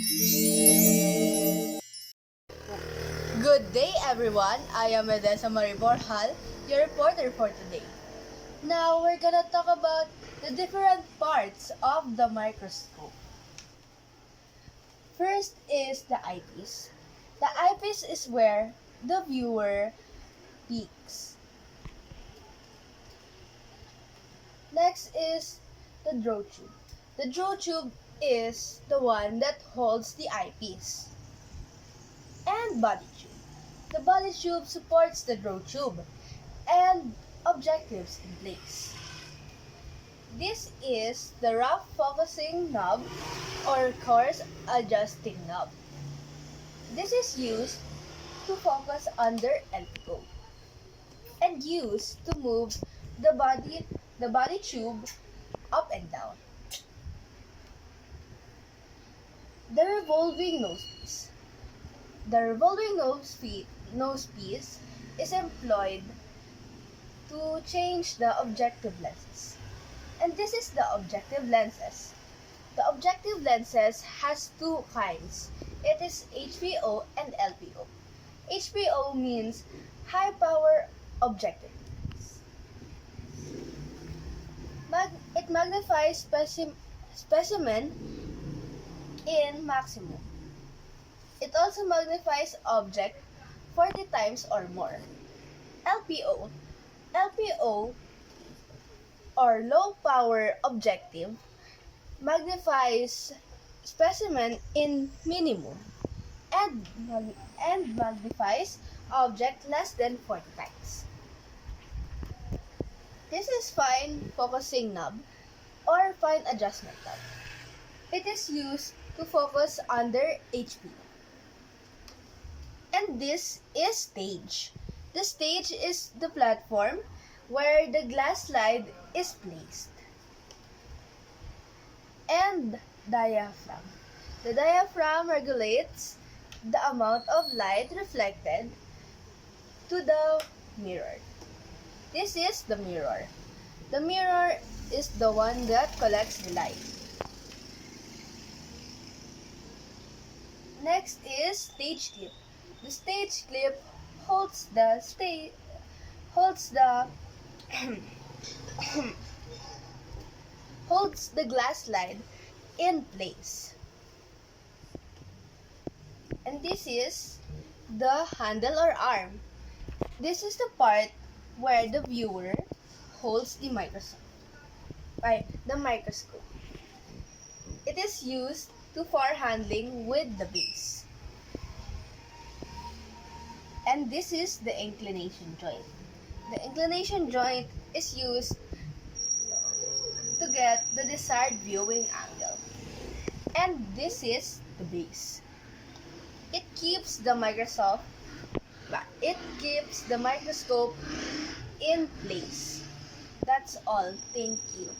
Good day, everyone. I am Edessa Marie Borjal, your reporter for today. Now, we're gonna talk about the different parts of the microscope. First is the eyepiece. The eyepiece is where the viewer peeks. Next is the draw tube. The draw tube is the one that holds the eyepiece. And body tube. The body tube supports the draw tube and objectives in place. This is the rough focusing knob or coarse adjusting knob. This is used to focus under LPO and used to move the body tube up and down. The revolving nosepiece. The revolving nosepiece is employed to change the objective lenses. And this is the objective lenses. The objective lenses has two kinds. It is HPO and LPO. HPO means high power objective lens. It magnifies specimen in maximum. It also magnifies object 40 times or more. LPO or low power objective magnifies specimen in minimum and magnifies object less than 40 times. This is fine focusing knob or fine adjustment knob. It is used to focus under HPO. And this is stage. The stage is the platform where the glass slide is placed. And diaphragm. The diaphragm regulates the amount of light reflected to the mirror. This is the mirror. The mirror is the one that collects the light. Next is stage clip. The stage clip holds the holds the glass slide in place. And this is the handle or arm. This is the part where the viewer holds the microscope. It is used for handling with the base. And this is the inclination joint. The inclination joint is used to get the desired viewing angle. And this is the base. It keeps the microscope in place. That's all. Thank you.